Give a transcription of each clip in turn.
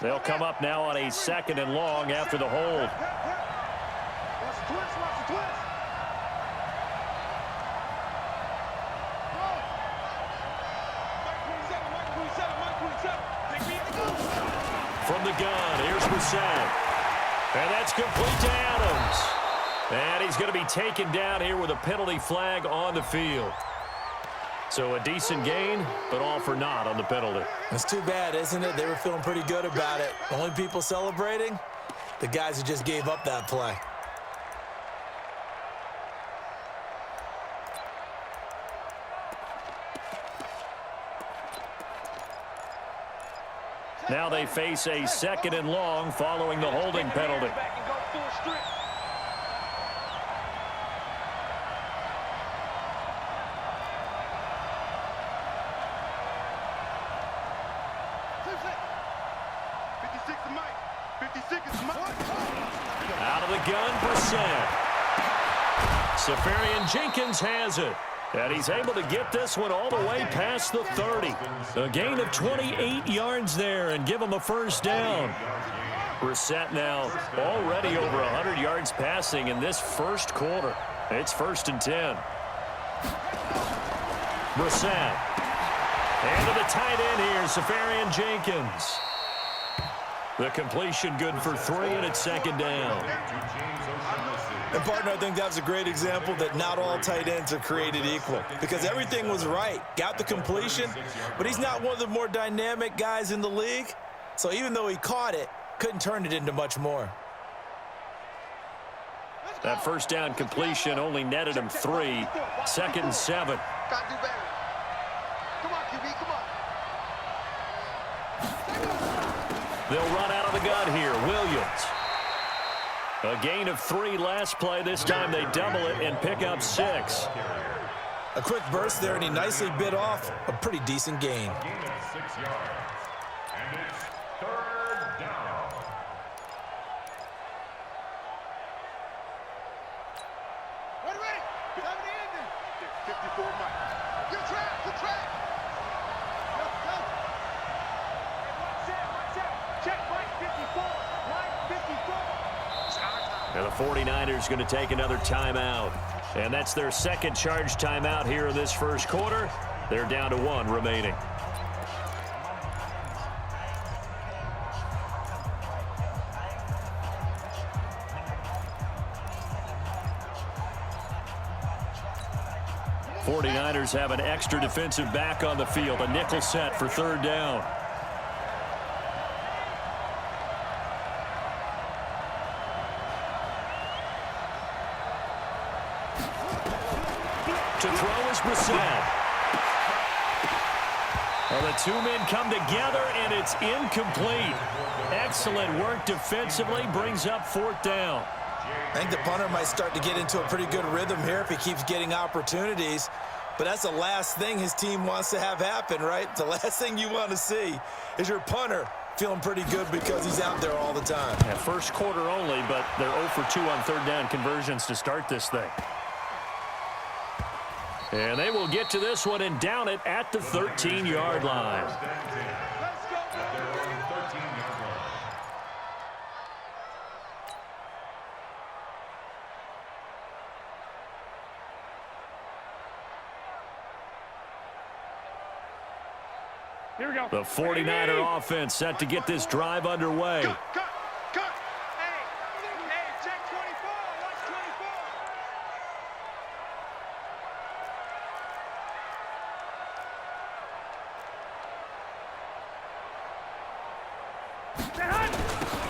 They'll come up now on a 2nd and long after the hold. From the gun, here's Brissett. And that's complete to Adams. And he's going to be taken down here with a penalty flag on the field. So a decent gain, but all for naught on the penalty. It's too bad, isn't it? They were feeling pretty good about it. The only people celebrating, the guys who just gave up that play. Now they face a 2nd and long following the holding penalty. Out of the gun, Brissett. Safarian-Jenkins has it. And he's able to get this one all the way past the 30. A gain of 28 yards there and give him a first down. Brissett now already over 100 yards passing in this first quarter. It's 1st and 10. Brissett. And to the tight end here, Safarian-Jenkins. The completion good for 3, and it's 2nd down. And, partner, I think that's a great example that not all tight ends are created equal because everything was right. Got the completion, but he's not one of the more dynamic guys in the league. So even though he caught it, couldn't turn it into much more. That first down completion only netted him 3. 2nd and 7. Gotta do better. Come on, QB, come on. They'll run out of the gun here. Williams. A gain of 3 last play. This time they double it and pick up 6. A quick burst there, and he nicely bit off a pretty decent gain. Gain of 6 yards. And it's 3rd down. Ready. 54 Mike. Good track. Go. Watch out. Check Mike 54. Mike 54. And the 49ers going to take another timeout. And that's their 2nd charge timeout here in this first quarter. They're down to 1 remaining. '49ers have an extra defensive back on the field. A nickel set for 3rd down. To throw is Brissett. Well, the 2 men come together, and it's incomplete. Excellent work defensively, brings up 4th down. I think the punter might start to get into a pretty good rhythm here if he keeps getting opportunities. But that's the last thing his team wants to have happen, right? The last thing you want to see is your punter feeling pretty good because he's out there all the time. Yeah, first quarter only, but they're 0 for 2 on 3rd down conversions to start this thing. And they will get to this one and down it at the 13-yard line. Here we go. The 49er offense set to get this drive underway. Cut. Hey, check 24. Watch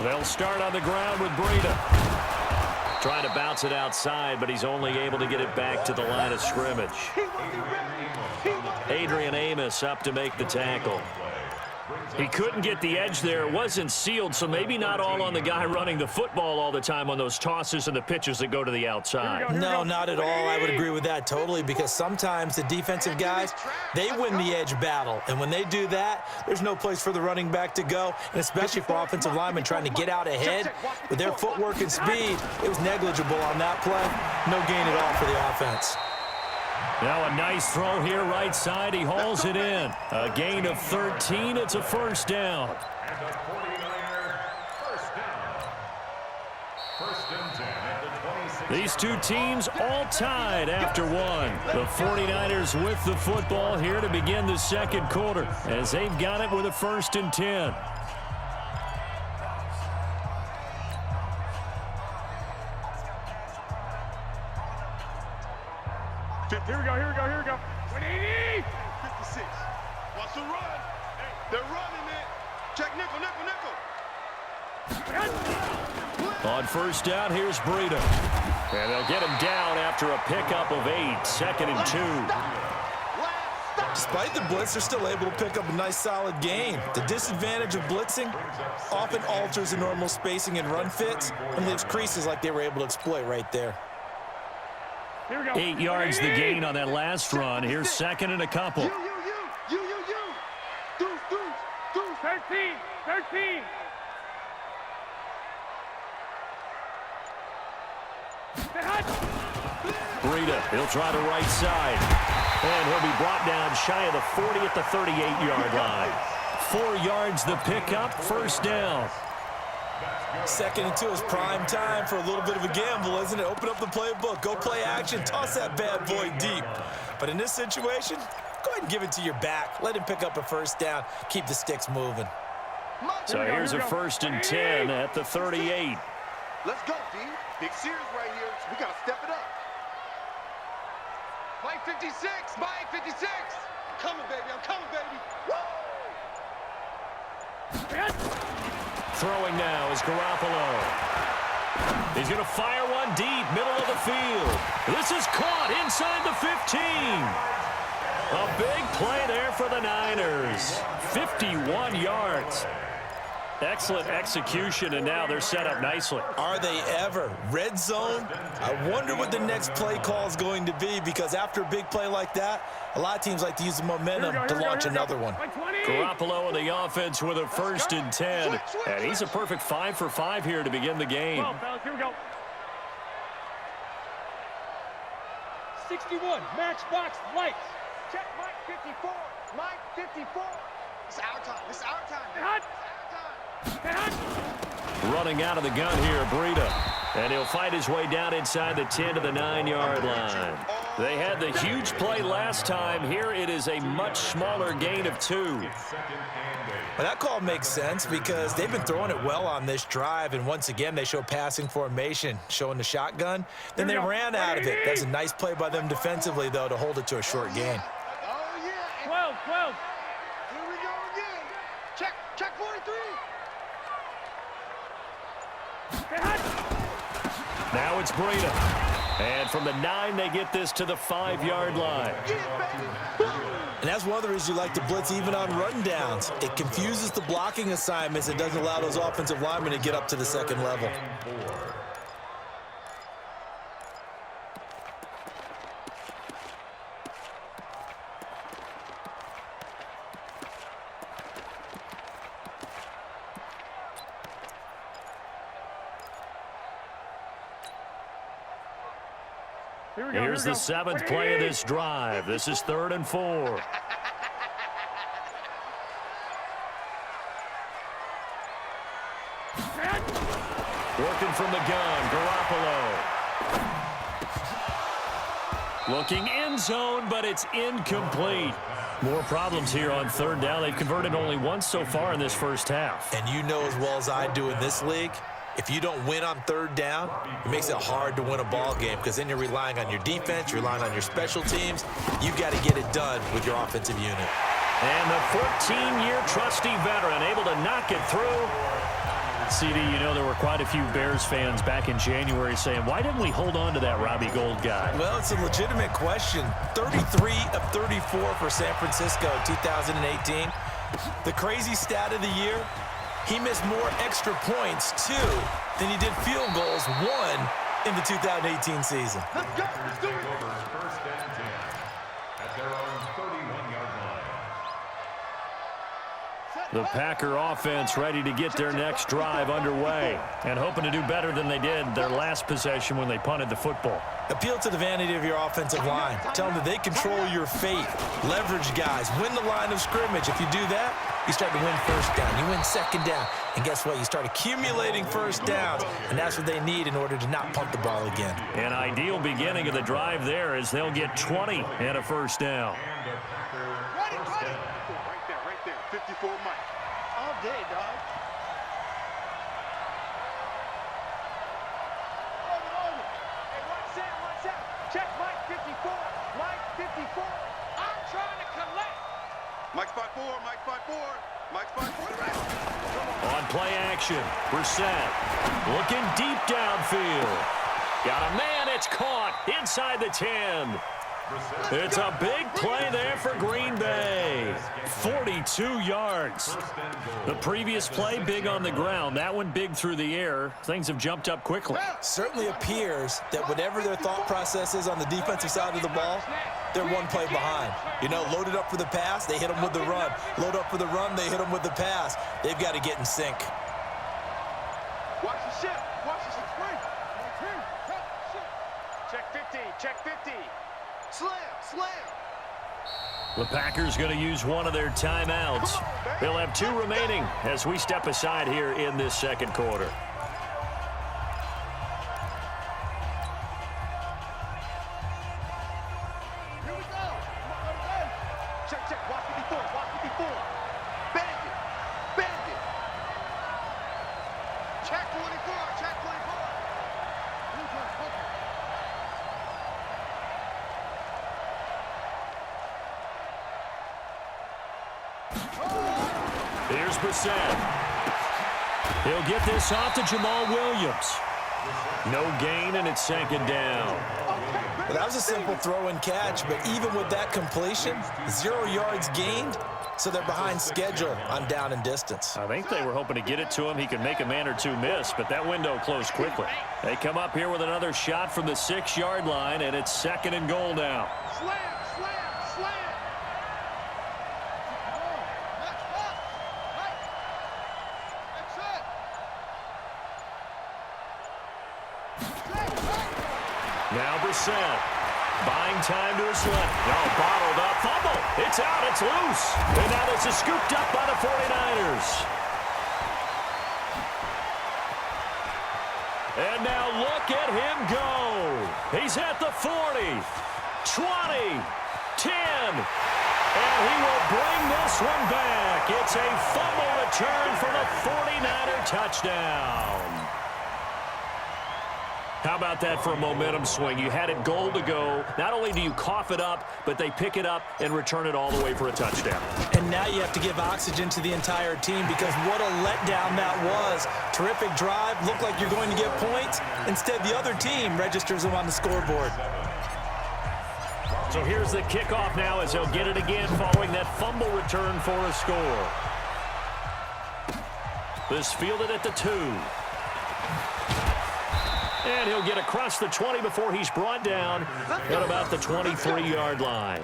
24. They'll start on the ground with Breida. Trying to bounce it outside, but he's only able to get it back to the line of scrimmage. Adrian Amos up to make the tackle. He couldn't get the edge there. It wasn't sealed, so maybe not all on the guy running the football all the time on those tosses and the pitches that go to the outside. No, not at all. I would agree with that totally because sometimes the defensive guys, they win the edge battle. And when they do that, there's no place for the running back to go, and especially for offensive linemen trying to get out ahead. With their footwork and speed, it was negligible on that play. No gain at all for the offense. Now a nice throw here right side. He hauls it in. A gain of 13. It's a first down. And the 49ers These two teams all tied after one. The 49ers with the football here to begin the second quarter as they've got it with a 1st and 10. Here we go, here we go, here we go. 180! 56. Watch the run. They're running it. Check nickel, nickel, nickel. On 1st down, here's Breida. And they'll get him down after a pickup of 8, 2nd and 2. Despite the blitz, they're still able to pick up a nice, solid gain. The disadvantage of blitzing often alters the normal spacing and run fits and leaves creases like they were able to exploit right there. Here we go. 8 yards the gain on that last run. Here's 2nd and a couple. You. Deuce. 13, 13. Breida, he'll try the right side. And he'll be brought down shy of the 40 at the 38-yard line. 4 yards the pickup, 1st down. 2nd and 2 is prime time for a little bit of a gamble, isn't it? Open up the playbook, go play action, toss that bad boy deep. But in this situation, go ahead and give it to your back. Let him pick up a 1st down, keep the sticks moving. So here's a 1st and 10 at the 38. Let's go, D. Big series right here. We got to step it up. Mike 56. Mike 56. I'm coming, baby. I'm coming, baby. Woo! Throwing now is Garoppolo. He's going to fire one deep, middle of the field. This is caught inside the 15. A big play there for the Niners. 51 yards. Excellent execution, and now they're set up nicely. Are they ever? Red zone? I wonder what the next play call is going to be, because after a big play like that, a lot of teams like to use the momentum to launch another one. Garoppolo in the offense with a 1st and 10. And he's a perfect 5 for 5 here to begin the game. Well, fellas, here we go. 61, matchbox lights. Check Mike 54. Mike 54. It's our time. It's our time. Hot. Running out of the gun here, Breida. And he'll fight his way down inside the 10 to the 9-yard line. They had the huge play last time. Here it is a much smaller gain of 2. Well, that call makes sense because they've been throwing it well on this drive, and once again they show passing formation, showing the shotgun. Then they ran out of it. That's a nice play by them defensively, though, to hold it to a short gain. Oh, yeah. 12. Here we go again. Check 43. Now it's Breida. And from the 9, they get this to the 5-yard line. And that's one of the reasons you like to blitz even on run downs. It confuses the blocking assignments. It doesn't allow those offensive linemen to get up to the 2nd level. Here's the 7th play of this drive. This is 3rd and 4. Working from the gun, Garoppolo. Looking end zone, but it's incomplete. More problems here on 3rd down. They've converted only once so far in this first half. And you know as well as I do in this league, if you don't win on 3rd down, it makes it hard to win a ball game because then you're relying on your defense, you're relying on your special teams. You've got to get it done with your offensive unit. And the 14-year trusty veteran able to knock it through. CD, you know there were quite a few Bears fans back in January saying, why didn't we hold on to that Robbie Gould guy? Well, it's a legitimate question. 33 of 34 for San Francisco 2018. The crazy stat of the year, he missed more extra points, 2, than he did field goals, 1, in the 2018 season. Let's go. Let's do it. First and 10 at their own 31-yard line. The Packer offense ready to get their next drive underway and hoping to do better than they did their last possession when they punted the football. Appeal to the vanity of your offensive line. Tell them that they control your fate. Leverage guys. Win the line of scrimmage. If you do that, you start to win first down. You win second down. And guess what? You start accumulating first downs. And that's what they need in order to not punt the ball again. An ideal beginning of the drive there as they'll get 20 and a first down. Right there. 54 Mike. All day, dog. Hey, watch out. Check Mike 54. Mike 54. I'm trying to collect. Mike 5-4. Mike 5-4. Mike 5-4. On play action, Brissett looking deep downfield. Got a man, it's caught inside the 10. It's a big play there for Green Bay. 42 yards. The previous play, big on the ground. That one big through the air. Things have jumped up quickly. Certainly appears that whatever their thought process is on the defensive side of the ball, they're one play behind. You know, loaded up for the pass, they hit them with the run. Load up for the run, they hit them with the pass. They've got to get in sync. Watch the ship. Watch the ship. Check 50. Check 50. Slam. The Packers going to use one of their timeouts. They'll have 2 remaining as we step aside here in this second quarter. Here we go. Check. Watch 54. Bend it. Check 24. Here's Brissett. He'll get this off to Jamal Williams. No gain, and it's second down. Well, that was a simple throw and catch, but even with that completion, 0 yards gained, so they're behind schedule on down and distance. I think they were hoping to get it to him. He could make a man or two miss, but that window closed quickly. They come up here with another shot from the 6-yard line, and it's second and goal now. Slam. Now Brissett, buying time to his left. Oh, bottled up, fumble. It's out, it's loose. And now this is scooped up by the 49ers. And now look at him go. He's at the 40, 20, 10. And he will bring this one back. It's a fumble return for the 49er touchdown. How about that for a momentum swing? You had it goal to go. Not only do you cough it up, but they pick it up and return it all the way for a touchdown. And now you have to give oxygen to the entire team because what a letdown that was. Terrific drive. Looked like you're going to get points. Instead, the other team registers them on the scoreboard. So here's the kickoff now as they'll get it again following that fumble return for a score. This fielded at the 2. And he'll get across the 20 before he's brought down at about the 23-yard line.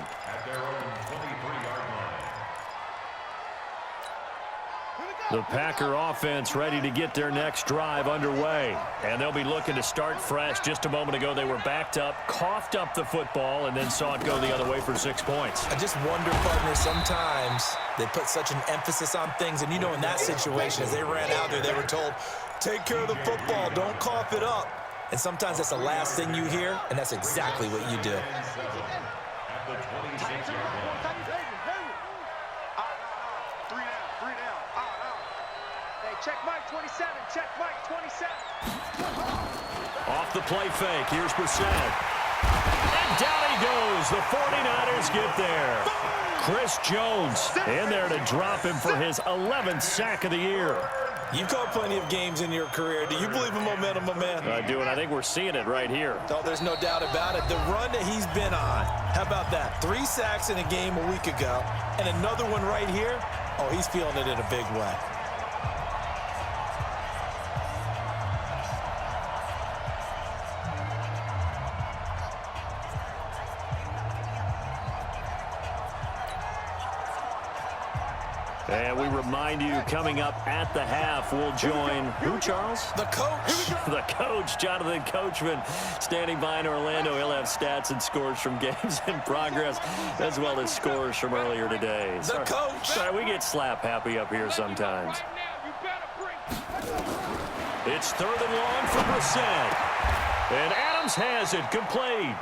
The Packer offense ready to get their next drive underway. And they'll be looking to start fresh. Just a moment ago, they were backed up, coughed up the football, and then saw it go the other way for 6 points. I just wonder, partner, sometimes they put such an emphasis on things. And, you know, in that situation, as they ran out there, they were told, take care of the football, don't cough it up. And sometimes that's the last thing you hear, and that's exactly what you do. Check Mike 27. Check Mike 27. Off the play fake. Here's Brissett. And down he goes. The 49ers get there. Chris Jones in there to drop him for his 11th sack of the year. You've called plenty of games in your career. Do you believe in momentum, my man? I do, and I think we're seeing it right here. Oh, there's no doubt about it. The run that he's been on, how about that? 3 sacks in a game a week ago, and another one right here. Oh, he's feeling it in a big way. And we remind you, coming up at the half, we'll join who, Charles? The coach. The coach, Jonathan Coachman, standing by in Orlando. He'll have stats and scores from games in progress, as well as scores from earlier today. The coach. Sorry, we get slap happy up here sometimes. It's 3rd and long for Brissett. And Adams has it, complete.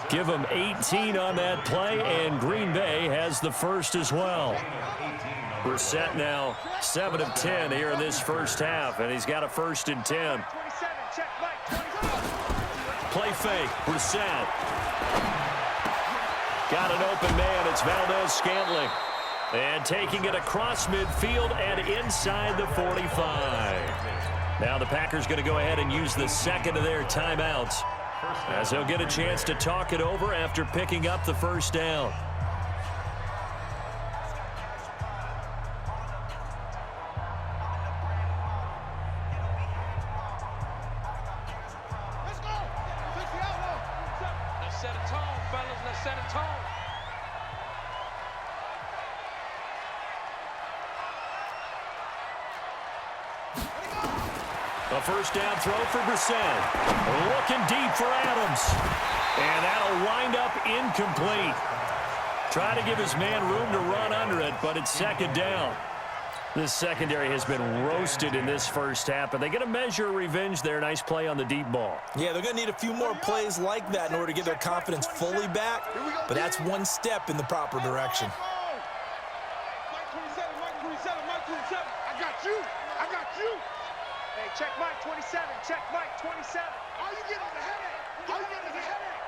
Give him 18 on that play, and Green Bay has the first as well. Brissett now 7 of 10 here in this first half, and he's got a 1st and 10. Play fake, Brissett. Got an open man, it's Valdez-Scantling. And taking it across midfield and inside the 45. Now the Packers going to go ahead and use the second of their timeouts, as they'll get a chance to talk it over after picking up the first down. A first down throw for Brissett. Looking deep for Adams. And that'll wind up incomplete. Try to give his man room to run under it, but it's 2nd down. This secondary has been roasted in this first half, but they get a measure of revenge there. Nice play on the deep ball. Yeah, they're going to need a few more plays like that in order to get their confidence fully back, but that's one step in the proper direction. I got you. I got you. Hey, check Mike 27. Check Mike 27. Are you getting the headache? Are you getting the headache?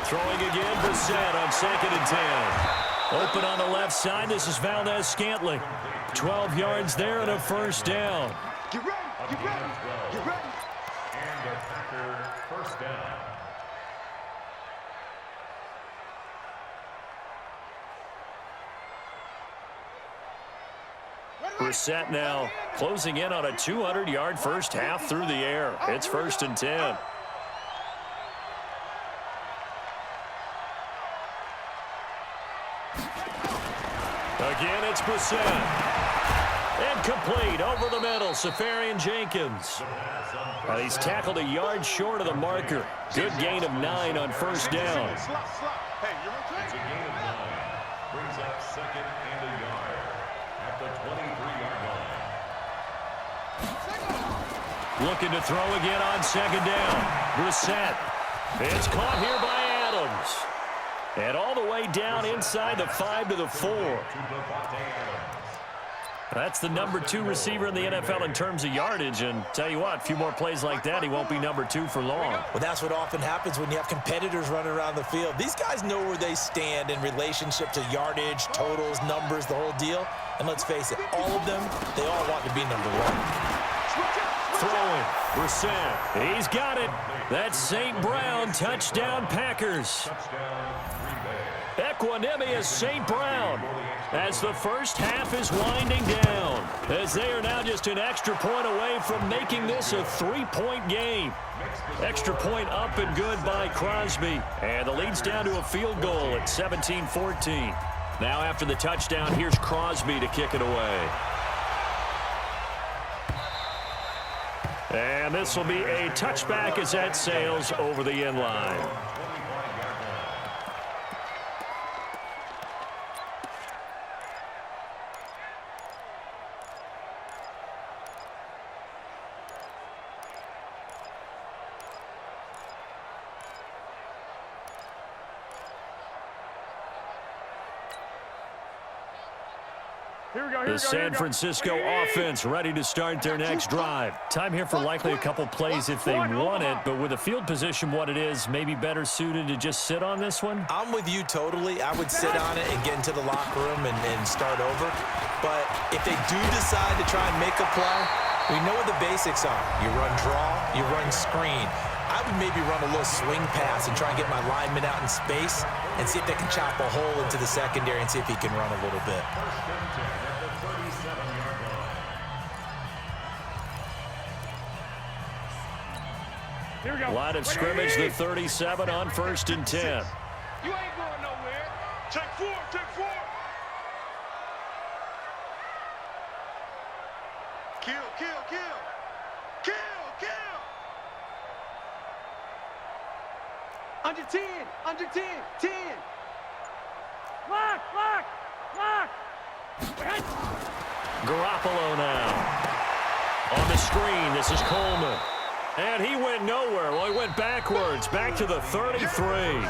Throwing again, Brissett on 2nd and 10. Open on the left side. This is Valdez-Scantling. 12 yards there and a first down. Get ready. Get ready. Get ready. And the Packer first down. Brissett now closing in on a 200-yard first half through the air. It's 1st and 10. Again, it's Brissett. Incomplete over the middle, Safarian Jenkins. And he's tackled a yard short of the marker. Good gain of 9 on first down. It's a gain of 9. Brings up 2nd and a yard at the 23-yard line. Looking to throw again on 2nd down. Brissett. It's caught here by Adams. And all the way down inside the 5 to the 4. That's the number 2 receiver in the NFL in terms of yardage. And tell you what, a few more plays like that, he won't be number 2 for long. Well, that's what often happens when you have competitors running around the field. These guys know where they stand in relationship to yardage, totals, numbers, the whole deal. And let's face it, all of them, they all want to be number 1. Throwing, Brissett. He's got it. That's St. Brown, touchdown Packers. Equanimous St. Brown as the first half is winding down, as they are now just an extra point away from making this a 3-point game. Extra point up and good by Crosby, and the lead's down to a field goal at 17-14. Now after the touchdown, here's Crosby to kick it away. And this will be a touchback as that sails over the end line. The San Francisco offense ready to start their next drive. Time here for likely a couple plays if they want it, but with the field position what it is, maybe better suited to just sit on this one? I'm with you totally. I would sit on it and get into the locker room and start over. But if they do decide to try and make a play, we know what the basics are. You run draw, you run screen. I would maybe run a little swing pass and try and get my lineman out in space and see if they can chop a hole into the secondary and see if he can run a little bit. Line of scrimmage, the 37 on 1st and 10. You ain't going nowhere. Check 4, check 4. Kill, kill, kill. Kill, kill. Under 10, under 10, 10. Lock, lock, lock. Garoppolo now. On the screen, this is Coleman. And he went nowhere. Well, he went backwards, back to the 33.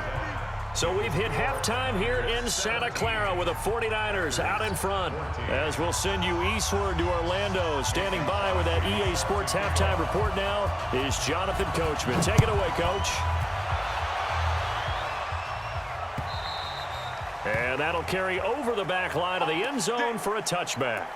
So we've hit halftime here in Santa Clara with the 49ers out in front. As we'll send you eastward to Orlando. Standing by with that EA Sports halftime report now is Jonathan Coachman. Take it away, Coach. And that'll carry over the back line of the end zone for a touchback.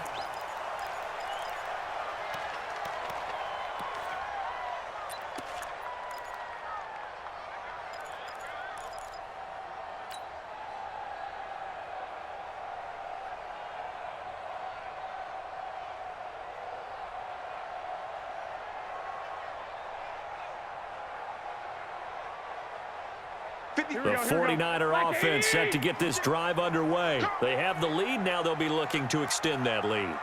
The 49er offense set to get this drive underway. They have the lead. Now they'll be looking to extend that lead.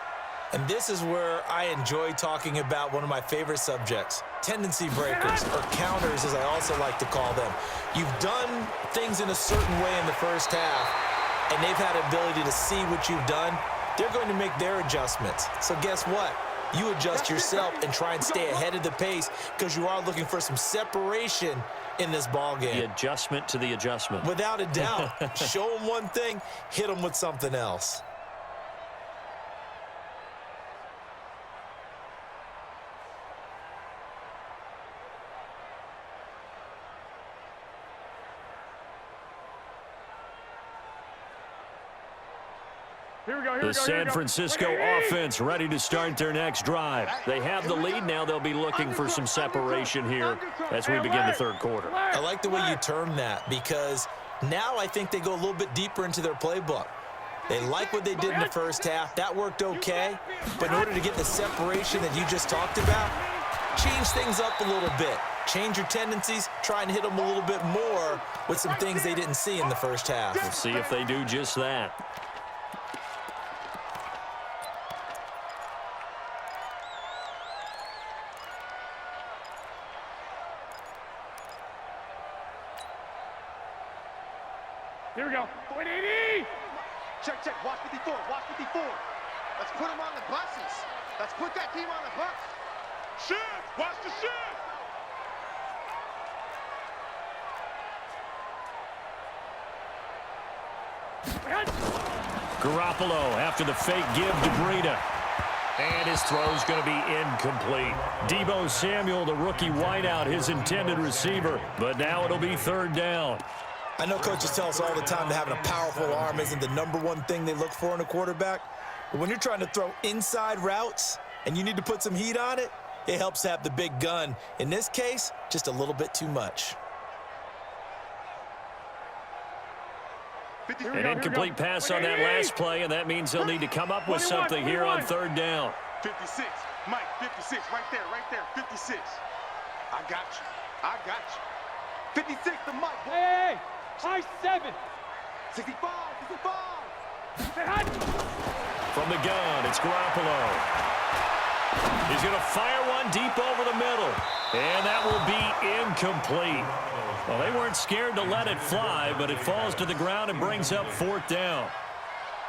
And this is where I enjoy talking about one of my favorite subjects, tendency breakers, or counters as I also like to call them. You've done things in a certain way in the first half, and they've had ability to see what you've done. They're going to make their adjustments. So guess what? You adjust yourself and try and stay ahead of the pace because you are looking for some separation in this ball game. The adjustment to the adjustment. Without a doubt. Show them one thing, hit them with something else. The San Francisco offense ready to start their next drive. They have the lead. Now they'll be looking for some separation here as we begin the third quarter. I like the way you term that because now I think they go a little bit deeper into their playbook. They like what they did in the first half. That worked okay. But in order to get the separation that you just talked about, change things up a little bit. Change your tendencies. Try and hit them a little bit more with some things they didn't see in the first half. We'll see if they do just that. Here we go. 180. Check, check. Watch 54. Watch 54. Let's put them on the buses. Let's put that team on the bus. Shift. Watch the shift. Garoppolo after the fake give to Breida. And his throw's going to be incomplete. Deebo Samuel, the rookie wideout, his intended receiver. But now it'll be third down. I know coaches tell us all the time that having a powerful arm isn't the #1 thing they look for in a quarterback. But when you're trying to throw inside routes and you need to put some heat on it, it helps to have the big gun. In this case, just a little bit too much. An incomplete pass on that last play, and that means they'll need to come up with something here on third down. 56. Mike, 56. Right there, right there. 56. I got you. I got you. 56 to Mike. Hey, high 7. 65, 65. From the gun, it's Garoppolo. He's going to fire one deep over the middle. And that will be incomplete. Well, they weren't scared to let it fly, but it falls to the ground and brings up fourth down.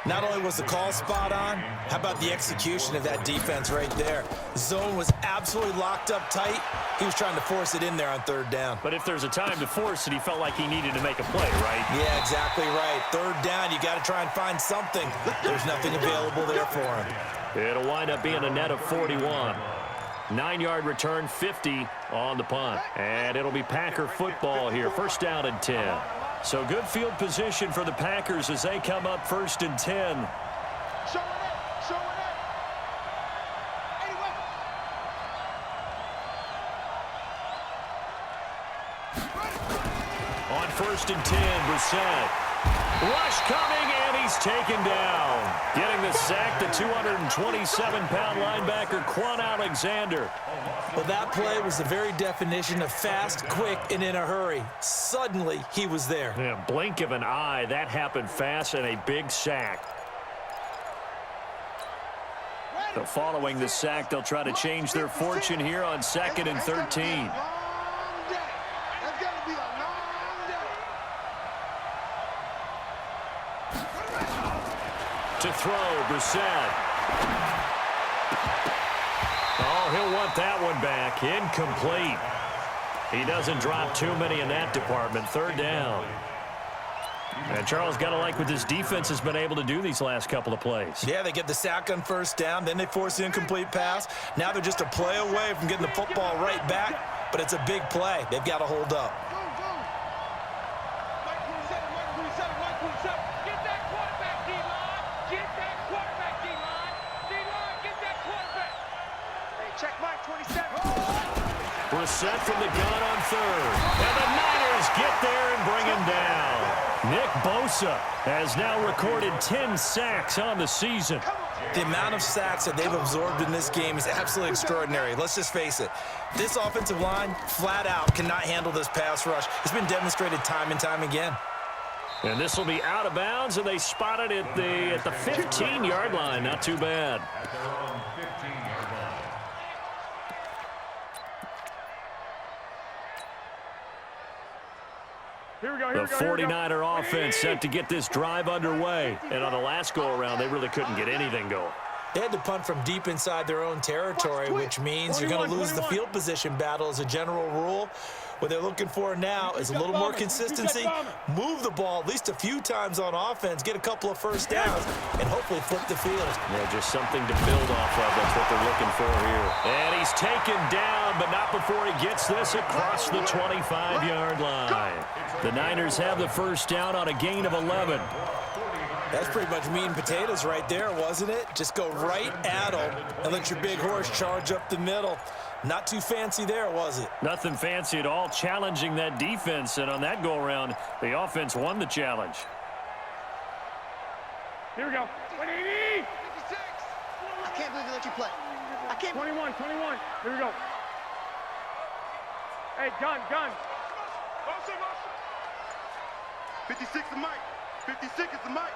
Not only was the call spot on, how about the execution of that defense right there? Zone was absolutely locked up tight. He was trying to force it in there on third down. But if there's a time to force it, he felt like he needed to make a play, right? Yeah, exactly right. Third down, you got to try and find something. There's nothing available there for him. It'll wind up being a net of 41. 9-yard return, 50 on the punt. And it'll be Packer football here. First down and 10. So good field position for the Packers as they come up first and 10. Show it up. Show it up. Anyway. On first and 10, Brissett. Rush coming, and he's taken down. Getting the sack, the 227-pound linebacker, Quan Alexander. Well, that play was the very definition of fast, quick, and in a hurry. Suddenly, he was there. Yeah, blink of an eye, that happened fast, and a big sack. So following the sack, they'll try to change their fortune here on 2nd and 13. To throw, Brissett. Oh, he'll want that one back. Incomplete. He doesn't drop too many in that department. 3rd down. And Charles, got to like what this defense has been able to do these last couple of plays. Yeah, they get the sack on 1st down, then they force the incomplete pass. Now they're just a play away from getting the football right back, but it's a big play. They've got to hold up. Get that quarterback, D-line. Get that quarterback, D-line. D-line, get that quarterback. Hey, check Mike, 27. Brissett from the gun on 3rd. And the Niners get there and bring him down. Nick Bosa has now recorded 10 sacks on the season. The amount of sacks that they've absorbed in this game is absolutely extraordinary. Let's just face it. This offensive line, flat out, cannot handle this pass rush. It's been demonstrated time and time again. And this will be out of bounds, and they spot it at the 15-yard line. Not too bad. At their own 15-yard line. Here we go, The 49er offense set to get this drive underway. And on the last go-around, they really couldn't get anything going. They had to punt from deep inside their own territory, which means you're going to lose the field position battle as a general rule. What they're looking for now is a little more consistency, move the ball at least a few times on offense, get a couple of 1st downs, and hopefully flip the field. Yeah, just something to build off of. That's what they're looking for here. And he's taken down, but not before he gets this across the 25-yard line. The Niners have the 1st down on a gain of 11. That's pretty much meat and potatoes right there, wasn't it? Just go right at them and let your big horse charge up the middle. Not too fancy there, was it? Nothing fancy at all, challenging that defense. And on that go-around, the offense won the challenge. Here we go. 180. 56. I can't believe they let you play. I can't. 21. Here we go. Hey, gun. 56 is Mike. 56 is the Mike.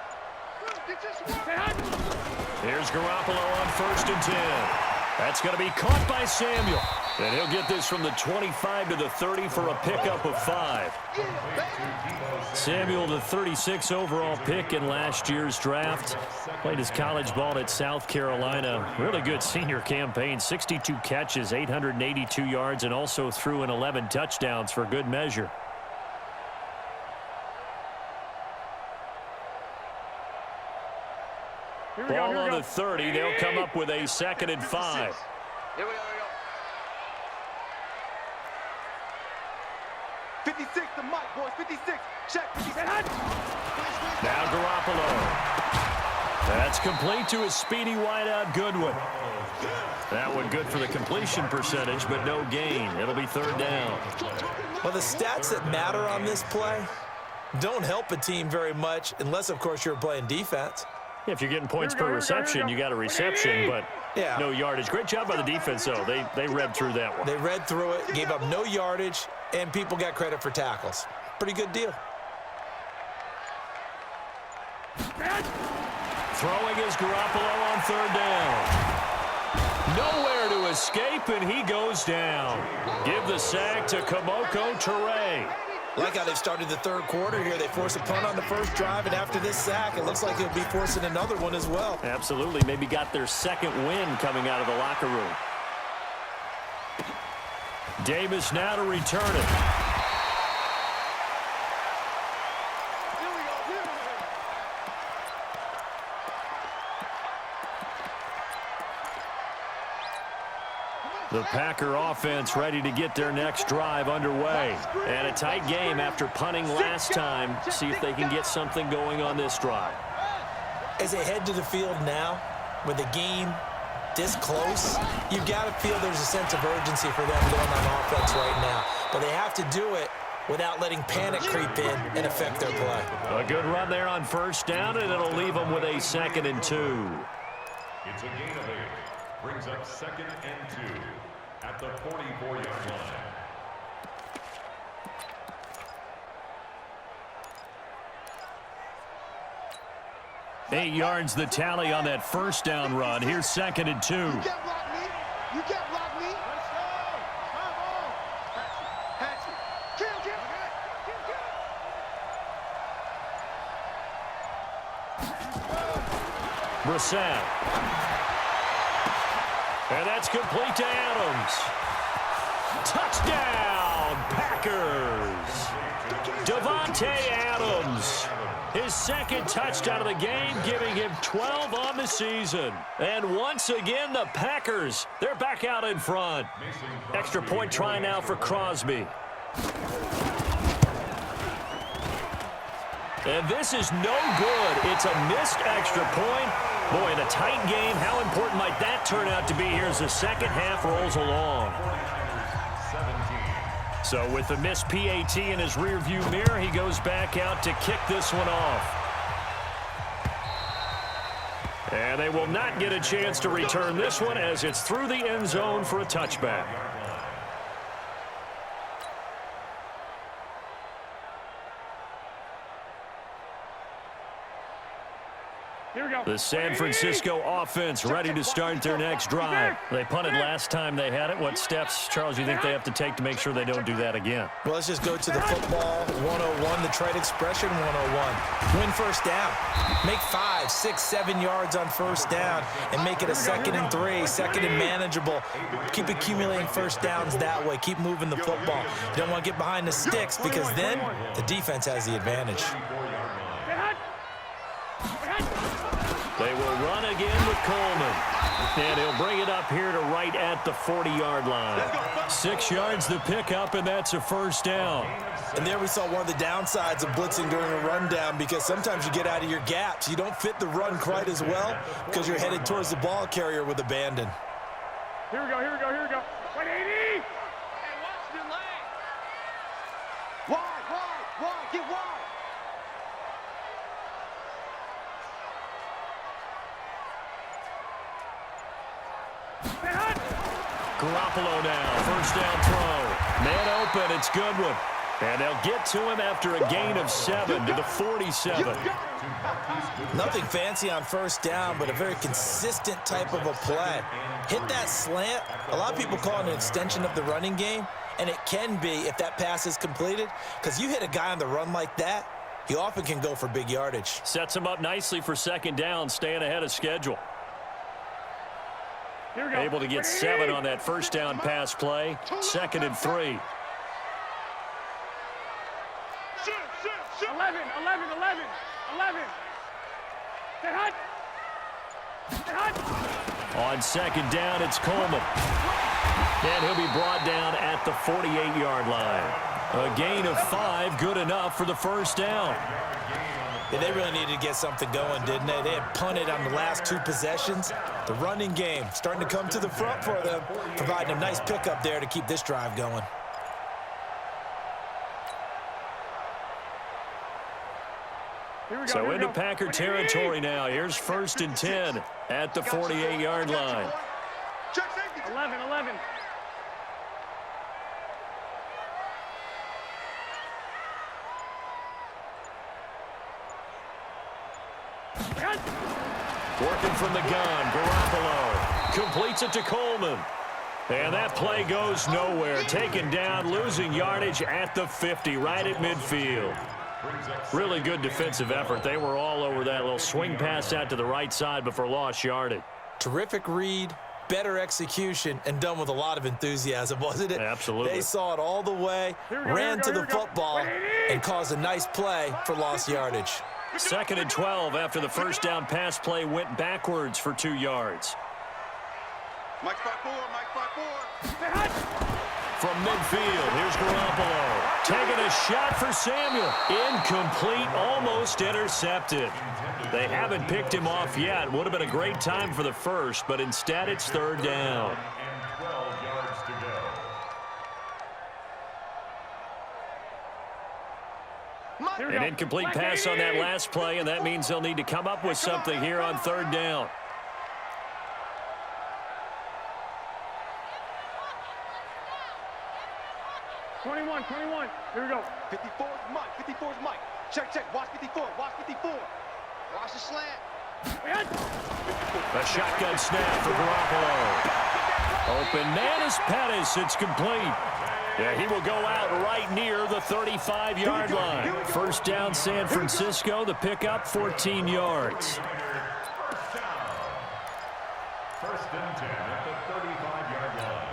Here's Garoppolo on 1st and 10. That's going to be caught by Samuel. And he'll get this from the 25 to the 30 for a pickup of 5. Samuel, the 36 overall pick in last year's draft. Played his college ball at South Carolina. Really good senior campaign. 62 catches, 882 yards, and also threw in 11 touchdowns for good measure. Ball on the 30. They'll come up with a 2nd and 5. Here we go. 56 to Mike, boys. 56. Check. 56. Now Garoppolo. That's complete to his speedy wideout, Goodwin. That one good for the completion percentage, but no gain. It'll be 3rd down. Well, the stats that matter on this play don't help a team very much unless, of course, you're playing defense. If you're getting points per reception, you got a reception, but no yardage. Great job by the defense, though. They read through that one. They read through it, gave up no yardage, and people got credit for tackles. Pretty good deal. Throwing is Garoppolo on 3rd down. Nowhere to escape, and he goes down. Give the sack to Kamoko Toure. Like how they've started the 3rd quarter here. They force a punt on the 1st drive, and after this sack, it looks like they'll be forcing another one as well. Absolutely. Maybe got their 2nd win coming out of the locker room. Davis now to return it. The Packer offense ready to get their next drive underway. And a tight game after punting last time. See if they can get something going on this drive. As they head to the field now, with the game this close, you've got to feel there's a sense of urgency for them going on offense right now. But they have to do it without letting panic creep in and affect their play. A good run there on 1st down, and it'll leave them with a 2nd and 2. It's a gain of 8. Brings up 2nd and 2 at the 44-yard line. 8 yards the tally on that first down run. Here's 2nd and 2. You can't block me. You can't block me. Let's go. Come on. Hatchet. Kill. Brissett. And that's complete to Adams. Touchdown, Packers. Davante Adams. His 2nd touchdown of the game, giving him 12 on the season. And once again, the Packers, they're back out in front. Extra point try now for Crosby. And this is no good. It's a missed extra point. Boy, in a tight game, how important might that turn out to be here as the second half rolls along? So with the missed PAT in his rearview mirror, he goes back out to kick this one off. And they will not get a chance to return this one as it's through the end zone for a touchback. Here we go. The San Francisco offense ready to start their next drive. They punted last time they had it. What steps, Charles, you think they have to take to make sure they don't do that again? Well, let's just go to the football 101, the trade expression 101. Win first down. Make 5, 6, 7 yards on first down and make it a 2nd and 3, 2nd and manageable. Keep accumulating first downs that way. Keep moving the football. You don't want to get behind the sticks because then the defense has the advantage. They will run again with Coleman. And he'll bring it up here to right at the 40-yard line. 6 yards the pickup, and that's a first down. And there we saw one of the downsides of blitzing during a rundown because sometimes you get out of your gaps. You don't fit the run quite as well because you're headed towards the ball carrier with abandon. Here we go. 180. Hey, watch the leg. Wide. Get wide. Garoppolo now, first down throw. Man open, it's Goodwin. And they'll get to him after a gain of 7 to the 47. Nothing fancy on first down, but a very consistent type of a play. Hit that slant. A lot of people call it an extension of the running game, and it can be if that pass is completed, because you hit a guy on the run like that, he often can go for big yardage. Sets him up nicely for 2nd down, staying ahead of schedule. Here we go. Able to get 7 on that first down pass play. 2nd and 3. 11. Get hot. On 2nd down, it's Coleman. And he'll be brought down at the 48-yard line. A gain of 5, good enough for the first down. Yeah, they really needed to get something going, didn't they? They had punted on the last 2 possessions. The running game starting to come to the front for them, providing a nice pickup there to keep this drive going. So into Packer territory now. Here's 1st and 10 at the 48-yard line. 11. Working from the gun, Garoppolo completes it to Coleman. And that play goes nowhere. Taken down, losing yardage at the 50, right at midfield. Really good defensive effort. They were all over that little swing pass out to the right side before lost yardage. Terrific read, better execution, and done with a lot of enthusiasm, wasn't it? Absolutely. They saw it all the way, ran to the football, and caused a nice play for lost yardage. 2nd and 12 after the first down pass play went backwards for 2 yards. Mike 5-4. From midfield, here's Garoppolo. Taking a shot for Samuel. Incomplete, almost intercepted. They haven't picked him off yet. Would have been a great time for the first, but instead it's 3rd down. And 12 yards to go. An incomplete pass on that last play, and that means they'll need to come up with something here on 3rd down. Twenty-one. Here we go. 54's Mike. Check. Watch 54. Watch the slant. A shotgun snap for Garoppolo. Open man is Pettis. It's complete. Yeah, he will go out right near the 35-yard line. First down, San Francisco. The pickup, 14 yards. First and 10 at the 35-yard line.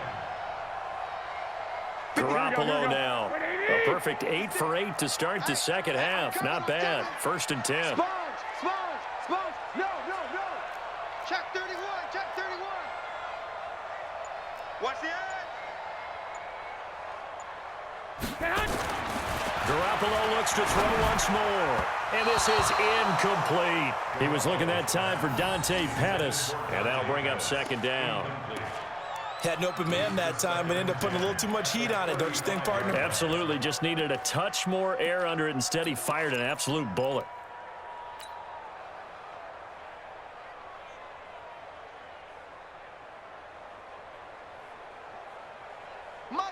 Garoppolo now. A perfect 8 for 8 to start the second half. Not bad. First and 10. Sponge! No! Check 31! Watch the edge! Garoppolo looks to throw once more. And this is incomplete. He was looking that time for Dante Pettis. And that'll bring up second down. Had an open man that time, but ended up putting a little too much heat on it, don't you think, partner? Absolutely. Just needed a touch more air under it. Instead, he fired an absolute bullet.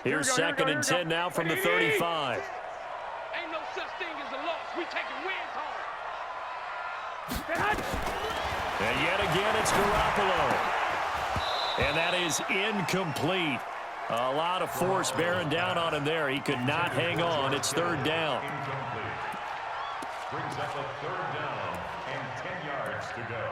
Here's second and 10 now from the 35. Ain't no such thing as a loss. We taking wins home. And yet again, it's Garoppolo. And that is incomplete. A lot of force bearing down on him there. He could not hang on. It's third down. Incomplete. Brings up a third down and 10 yards to go.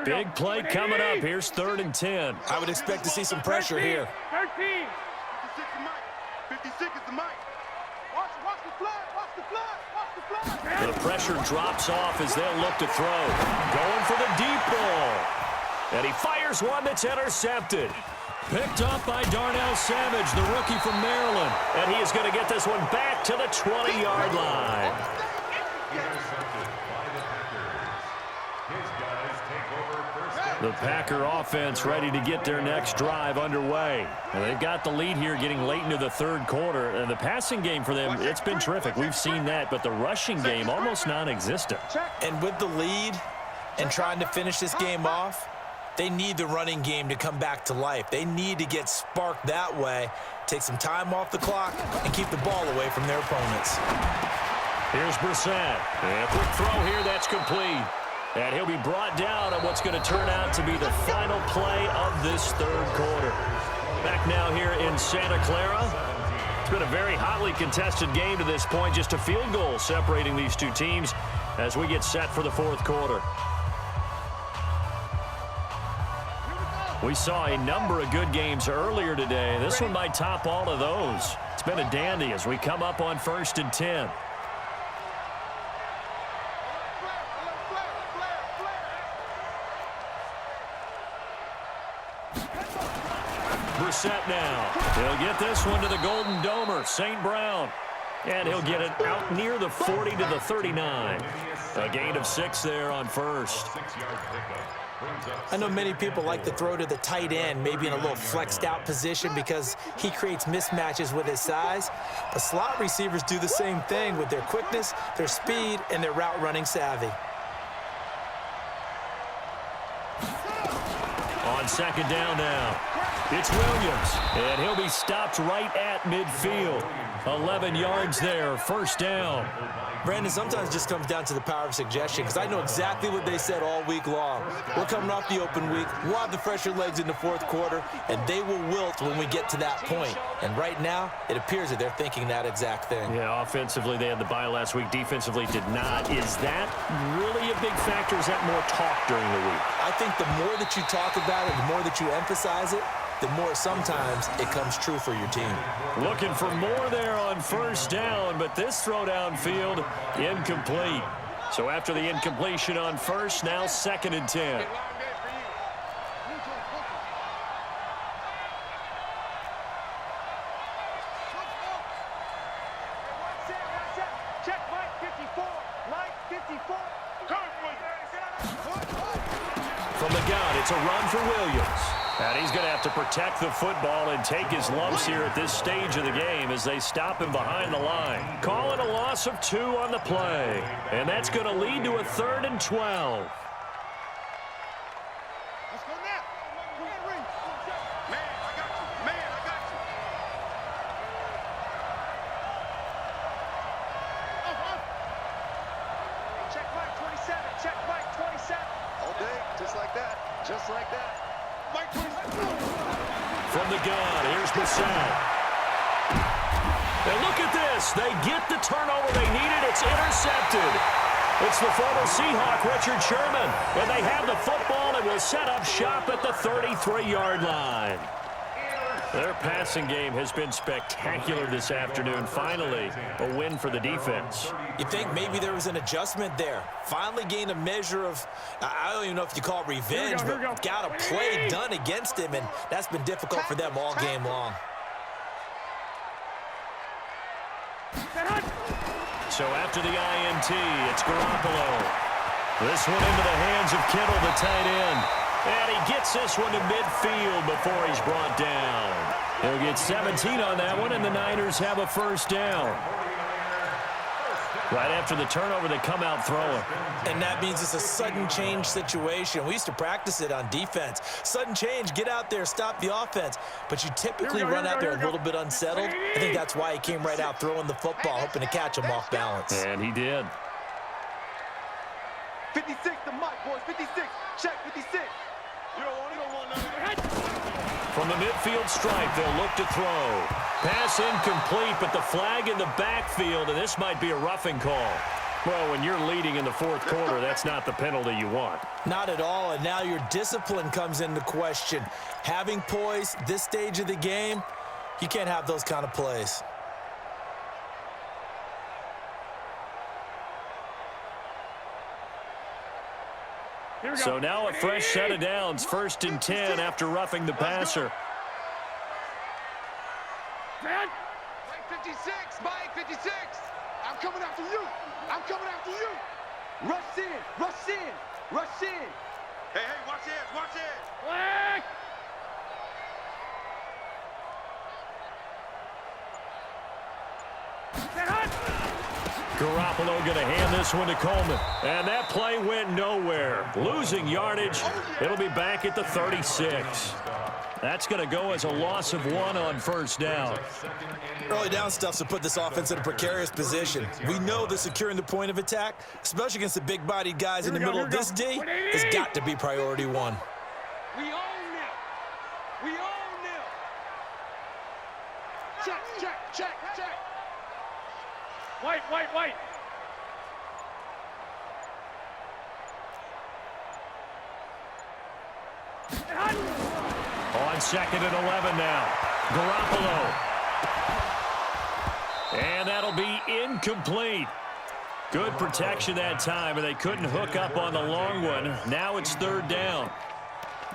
Big play coming up. Here's third and 10. I would expect to see some pressure here. 13. 56 is Mike. 56 is the Mike. Watch the flag. The pressure drops off as they'll look to throw. Going for the deep ball. And he fires one that's intercepted. Picked up by Darnell Savage, the rookie from Maryland. And he is going to get this one back to the 20-yard line. Intercepted by the Packers. His guys take over first down. The Packer offense ready to get their next drive underway. And they've got the lead here getting late into the third quarter. And the passing game for them, it's been terrific. We've seen that. But the rushing game, almost non-existent. And with the lead and trying to finish this game off, they need the running game to come back to life. They need to get sparked that way, take some time off the clock, and keep the ball away from their opponents. Here's Brissett. A quick throw here, that's complete. And he'll be brought down on what's going to turn out to be the final play of this third quarter. Back now here in Santa Clara. It's been a very hotly contested game to this point. Just a field goal separating these two teams as we get set for the fourth quarter. We saw a number of good games earlier today. This one might top all of those. It's been a dandy as we come up on first and 10. Brissett now. He'll get this one to the Golden Domer, St. Brown. And he'll get it out near the 40 to the 39. A gain of 6 there on first. 6-yard pickup. I know many people like to throw to the tight end, maybe in a little flexed out position because he creates mismatches with his size. But slot receivers do the same thing with their quickness, their speed, and their route running savvy. On second down now, it's Williams, and he'll be stopped right at midfield. 11 yards there, first down. Brandon, sometimes it just comes down to the power of suggestion because I know exactly what they said all week long. We're coming off the open week. We'll have the fresher legs in the fourth quarter, and they will wilt when we get to that point. And right now, it appears that they're thinking that exact thing. Yeah, offensively, they had the bye last week. Defensively, did not. Is that really a big factor? Is that more talk during the week? I think the more that you talk about it, the more that you emphasize it, the more sometimes it comes true for your team. Looking for more there on first down, but this throw downfield, incomplete. So after the incompletion on first, now second and 10. Check Mike 54. Mike 54. From the gun, it's a run for Williams. And he's going to have to protect the football and take his lumps here at this stage of the game as they stop him behind the line. Call it a loss of 2 on the play. And that's going to lead to a 3rd and 12. Let's go now. Man, I got you. Man, I got you. Check Mike 27. Check Mike 27. All day, just like that. Just like that. Mike 27. From the gun, here's Brissett. And look at this. They get the turnover they needed. It's intercepted. It's the former Seahawk, Richard Sherman. And they have the football and will set up shop at the 33-yard line. Their passing game has been spectacular this afternoon. Finally, a win for the defense. You think maybe there was an adjustment there. Finally gained a measure of, I don't even know if you call it revenge, but got a play done against him, and that's been difficult for them all game long. So after the INT, it's Garoppolo. This one into the hands of Kittle, the tight end. And he gets this one to midfield before he's brought down. He'll get 17 on that one, and the Niners have a first down. Right after the turnover, they come out throwing. And that means it's a sudden change situation. We used to practice it on defense. Sudden change, get out there, stop the offense. But you typically run out there a little bit unsettled. I think that's why he came right out throwing the football, hoping to catch him off balance. And he did. 56 to Mike, boys. 56. Check 56. You don't want it. You don't want nothing. From the midfield stripe, they'll look to throw. Pass incomplete, but the flag in the backfield, and this might be a roughing call. Well, when you're leading in the fourth quarter, that's not the penalty you want. Not at all, and now your discipline comes into question. Having poise this stage of the game, you can't have those kind of plays. So now a fresh set of downs, 1st and 10 after roughing the passer. Mike 56. Mike 56. I'm coming after you. I'm coming after you. Rush in. Rush in. Rush in. Hey, watch it. Watch it. Flag. Garoppolo going to hand this one to Coleman. And that play went nowhere. Losing yardage. It'll be back at the 36. That's going to go as a loss of 1 on first down. Early down stuff's to put this offense in a precarious position. We know that securing the point of attack, especially against the big-bodied guys in the middle of this D, has got to be priority 1. We own them. We own them. Check, check, check, check. White. On 2nd and 11 now. Garoppolo. And that'll be incomplete. Good protection that time, and they couldn't hook up on the long one. Now it's 3rd down.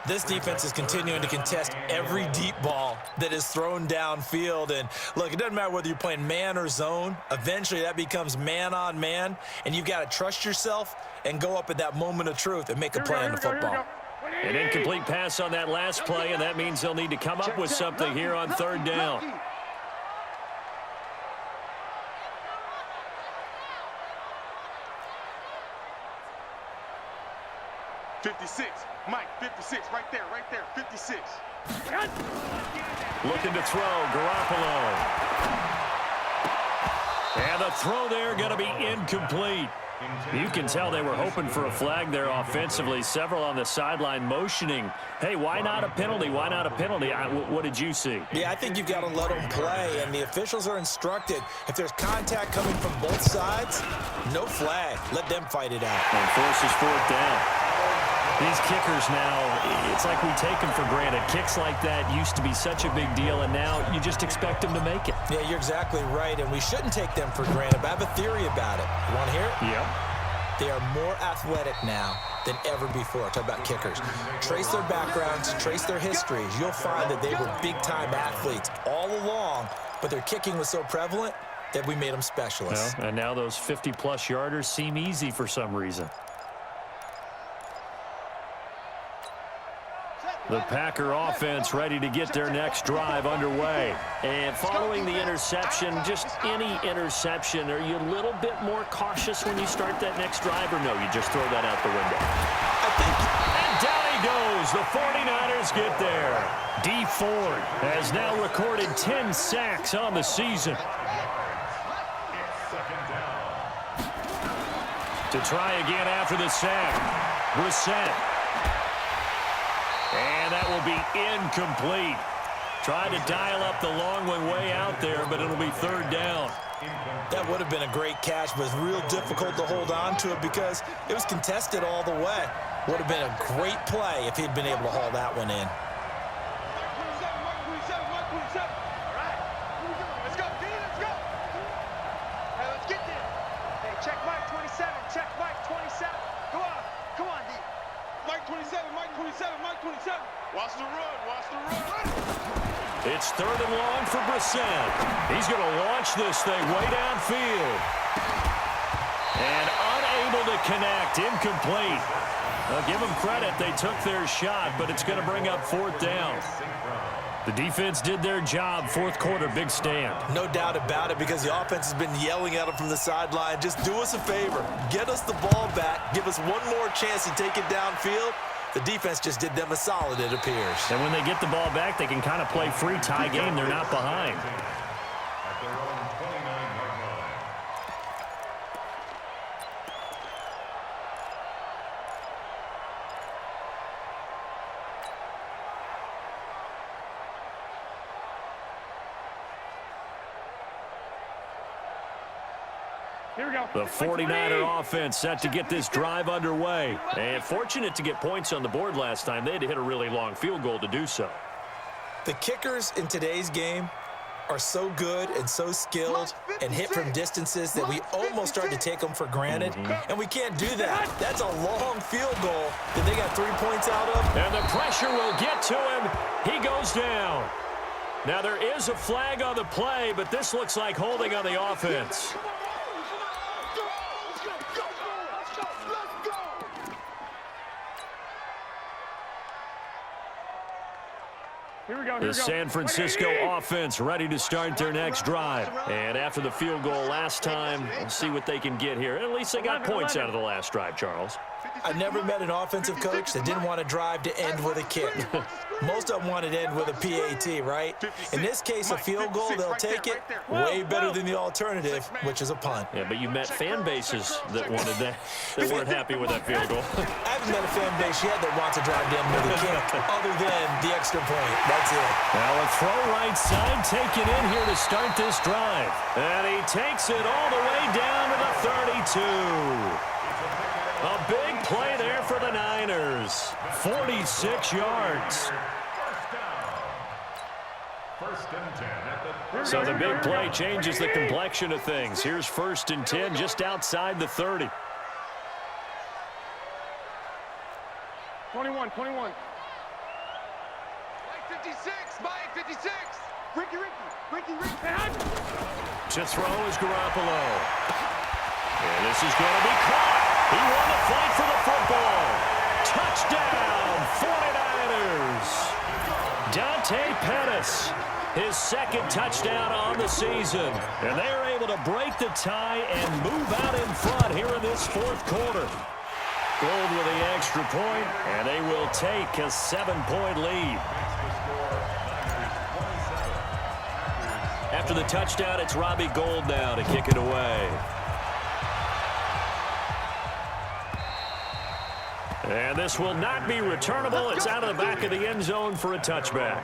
This defense is continuing to contest every deep ball that is thrown downfield. And, look, it doesn't matter whether you're playing man or zone. Eventually, that becomes man-on-man, and you've got to trust yourself and go up at that moment of truth and make a play on the football. An incomplete pass on that last play, and that means they'll need to come up with something here on 3rd down. Mike, 56, right there, 56. Looking to throw, Garoppolo. And the throw there going to be incomplete. You can tell they were hoping for a flag there offensively. Several on the sideline motioning. Hey, why not a penalty? Why not a penalty? What did you see? Yeah, I think you've got to let them play, and the officials are instructed. If there's contact coming from both sides, no flag. Let them fight it out. And forces 4th down. These kickers now, it's like we take them for granted. Kicks like that used to be such a big deal, and now you just expect them to make it. Yeah, you're exactly right, and we shouldn't take them for granted. But I have a theory about it. You want to hear it? Yep. They are more athletic now than ever before. Talk about kickers. Trace their backgrounds, trace their histories. You'll find that they were big-time athletes all along, but their kicking was so prevalent that we made them specialists. Well, and now those 50-plus yarders seem easy for some reason. The Packer offense ready to get their next drive underway. And following the interception, just any interception, are you a little bit more cautious when you start that next drive, or no, you just throw that out the window? I think And down he goes. The 49ers does get there. D Ford has now recorded 10 sacks on the season. To try again after the sack, Brissett. And that will be incomplete. Tried to dial up the long way out there, but it'll be third down. That would have been a great catch, but it's real difficult to hold on to it because it was contested all the way. Would have been a great play if he'd been able to haul that one in. Watch the run, watch the run. It's third and long for Brissett. He's going to launch this thing way downfield. And unable to connect, incomplete. I'll give them credit, they took their shot, but it's going to bring up fourth down. The defense did their job, fourth quarter, big stand. No doubt about it, because the offense has been yelling at them from the sideline, just do us a favor, get us the ball back, give us one more chance to take it downfield. The defense just did them a solid, it appears. And when they get the ball back, they can kind of play free tie game. They're not behind. At their own 29-yard line. Here we go. The 49er offense set to get this drive underway. And fortunate to get points on the board last time. They had to hit a really long field goal to do so. The kickers in today's game are so good and so skilled and hit from distances that we almost start to take them for granted. And we can't do that. That's a long field goal that they got 3 points out of. And the pressure will get to him. He goes down. Now there is a flag on the play, but this looks like holding on the offense. The San Francisco offense ready to start their next drive. And after the field goal last time, we'll see what they can get here. At least they got points out of the last drive, Charles. I've never met an offensive coach that didn't want to drive to end with a kick. Most of them wanted to end with a PAT, right? In this case, a field goal, they'll take it way better than the alternative, which is a punt. Yeah, but you met fan bases that wanted that, that weren't happy with that field goal. I haven't met a fan base yet that wants to drive to end with a kick, other than the extra point. That's it. Now a throw right side taken in here to start this drive. And he takes it all the way down to the 32. A big play there for the Niners. 46 yards. First and 10 at the So the big play changes the complexion of things. Here's first and 10 just outside the 30. 21. Mike 56, Mike 56. Ricky. To throw is Garoppolo. And this is going to be caught. He won the fight for the football. Touchdown, 49ers. Dante Pettis, his second touchdown on the season. And they are able to break the tie and move out in front here in this fourth quarter. Gold with the extra point, and they will take a 7-point lead. After the touchdown, it's Robbie Gould now to kick it away. And this will not be returnable. It's out of the back of the end zone for a touchback.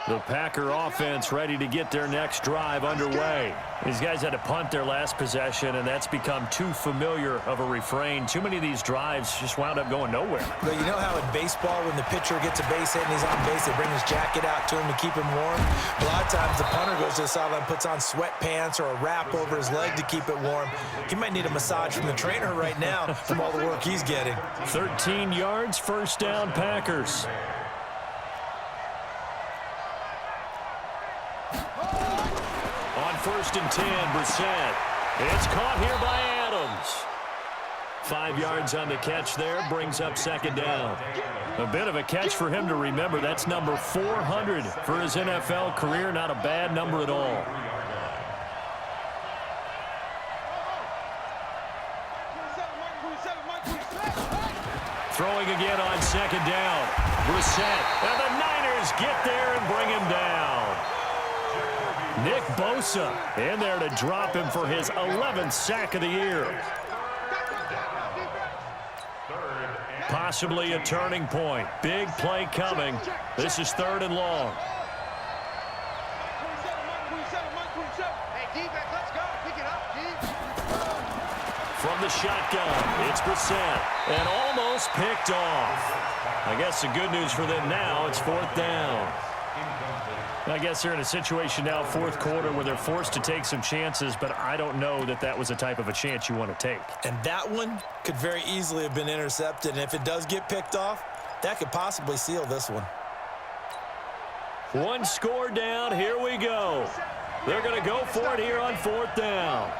The Packer offense ready to get their next drive underway. These guys had to punt their last possession, and that's become too familiar of a refrain. Too many of these drives just wound up going nowhere. But you know how in baseball, when the pitcher gets a base hit and he's on base, they bring his jacket out to him to keep him warm? A lot of times the punter goes to the sideline, puts on sweatpants or a wrap over his leg to keep it warm. He might need a massage from the trainer right now from all the work he's getting. 13 yards, first down, Packers. First and 10, Brissett. It's caught here by Adams. 5 yards on the catch there, brings up second down. A bit of a catch for him to remember. That's number 400 for his NFL career. Not a bad number at all. Throwing again on second down. Brissett. And the Niners get there and bring him down. Nick Bosa in there to drop him for his 11th sack of the year. Possibly a turning point. Big play coming. This is 3rd and long. From the shotgun, it's Brissett, and almost picked off. I guess the good news for them now, it's 4th down. I guess they're in a situation now, 4th quarter, where they're forced to take some chances, but I don't know that that was the type of a chance you want to take. And that one could very easily have been intercepted, and if it does get picked off, that could possibly seal this one. One score down, here we go. They're going to go for it here on 4th down.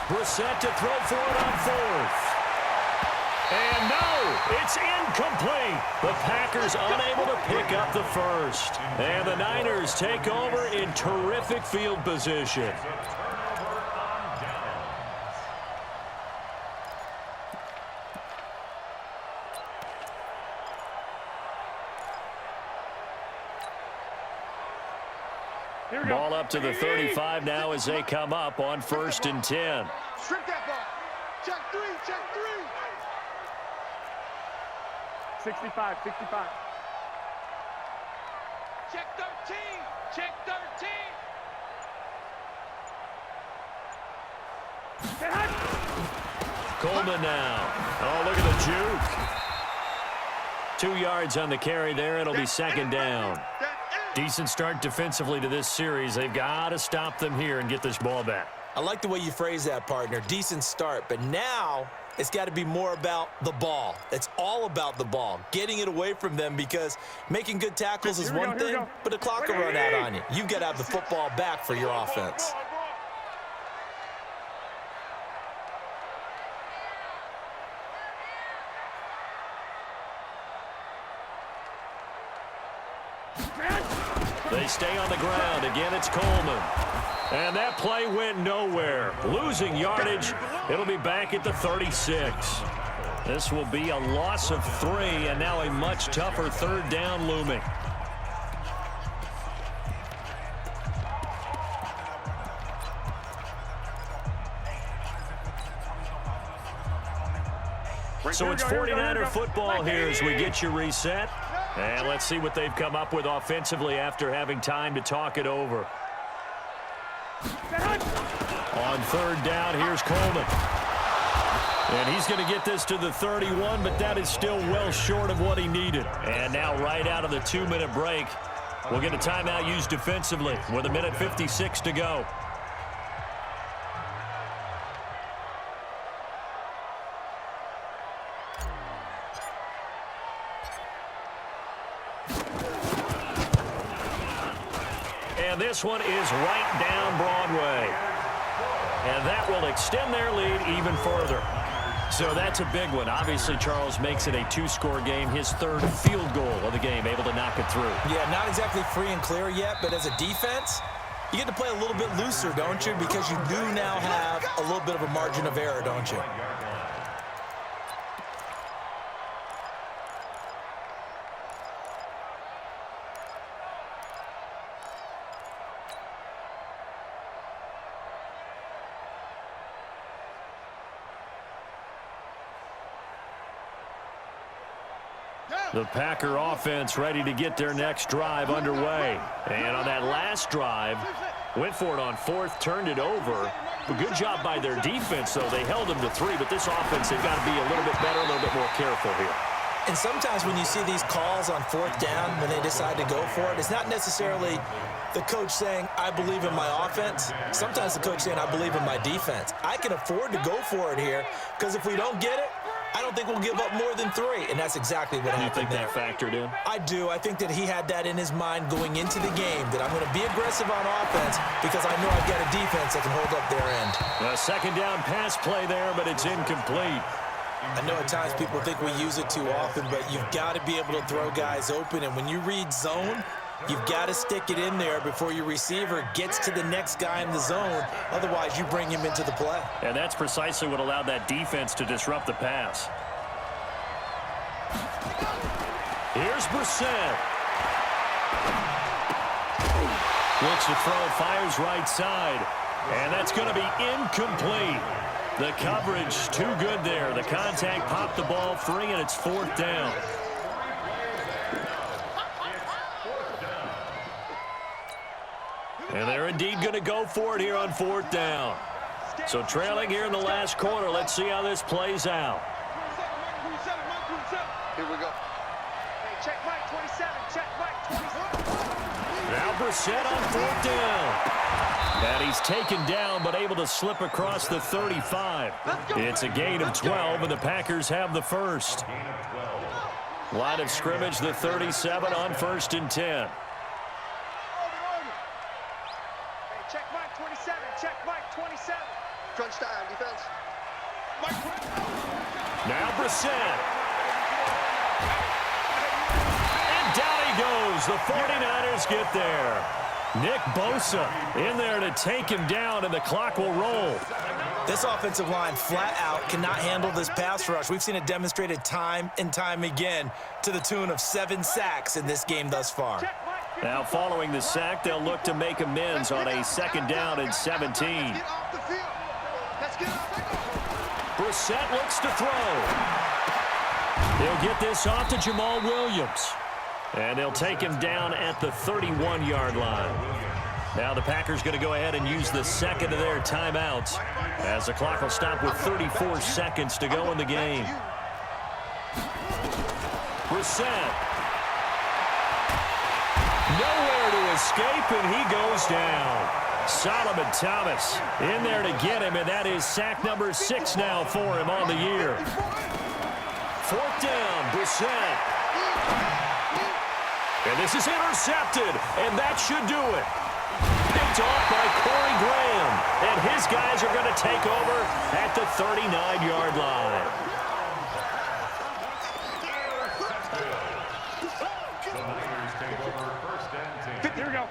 Brissett to throw for it on 4th. And no, it's incomplete. The Packers unable to pick up the first. And the Niners take over in terrific field position. Ball up to the 35 now as they come up on 1st and 10. Strip that ball. Check 3, check 3. 65, 65. Check 13, check 13. Coleman now. Oh, look at the juke. 2 yards on the carry there. It'll be 2nd down. Decent start defensively to this series. They've got to stop them here and get this ball back. I like the way you phrase that, partner. Decent start, but now it's got to be more about the ball. It's all about the ball, getting it away from them, because making good tackles is one thing, but the clock will run out on you. You've got to have the football back for your offense. They stay on the ground. Again, it's Coleman. And that play went nowhere. Losing yardage. It'll be back at the 36. This will be a loss of 3, and now a much tougher 3rd down looming. So it's 49er football here as we get you reset. And let's see what they've come up with offensively after having time to talk it over. On 3rd down, here's Coleman. And he's going to get this to the 31, but that is still well short of what he needed. And now right out of the 2-minute break, we'll get a timeout used defensively with 1:56 to go. And this one is right down Broadway. And that will extend their lead even further. So that's a big one. Obviously, Charles makes it a 2-score game. His 3rd field goal of the game, able to knock it through. Yeah, not exactly free and clear yet, but as a defense, you get to play a little bit looser, don't you? Because you do now have a little bit of a margin of error, don't you? The Packer offense ready to get their next drive underway. And on that last drive, went for it on 4th, turned it over. A good job by their defense, though. They held them to 3, but this offense, they've got to be a little bit better, a little bit more careful here. And sometimes when you see these calls on 4th down, when they decide to go for it, it's not necessarily the coach saying, I believe in my offense. Sometimes the coach saying, I believe in my defense. I can afford to go for it here, because if we don't get it, I don't think we'll give up more than 3, and that's exactly what happened there. You think that factored in? I do. I think that he had that in his mind going into the game, that I'm going to be aggressive on offense because I know I've got a defense that can hold up their end. A 2nd down pass play there, but it's incomplete. I know at times people think we use it too often, but you've got to be able to throw guys open, and when you read zone, You've got to stick it in there before your receiver gets to the next guy in the zone. Otherwise, you bring him into the play. And that's precisely what allowed that defense to disrupt the pass. Here's Brissett. Looks to throw, fires right side. And that's going to be incomplete. The coverage too good there. The contact popped the ball free, and it's 4th down. And they're indeed going to go for it here on 4th down. So trailing here in the last quarter. Let's see how this plays out. Here we go. Hey, check Mike 27. Check Mike 27. Now Brissett on 4th down. And he's taken down, but able to slip across the 35. It's a gain of 12, and the Packers have the first. Line of scrimmage, the 37 on 1st and 10. Hey, check Mike 27. Check Mike 27. Crunch time, defense. Mike 27. Now Brissett. And down he goes. The 49ers get there. Nick Bosa in there to take him down, and the clock will roll. This offensive line flat out cannot handle this pass rush. We've seen it demonstrated time and time again to the tune of 7 sacks in this game thus far. Now following the sack, they'll look to make amends on a 2nd down and 17. Get off the field. Let's get off the field. Brissett looks to throw. He'll get this off to Jamal Williams. And they'll take him down at the 31-yard line. Now the Packers going to go ahead and use the second of their timeouts, as the clock will stop with 34 seconds to go in the game. Brissett. Nowhere to escape, and he goes down. Solomon Thomas in there to get him, and that is sack number 6 now for him on the year. 4th down, Brissett. And this is intercepted, and that should do it. Picked off by Corey Graham, and his guys are going to take over at the 39-yard line. Here we go.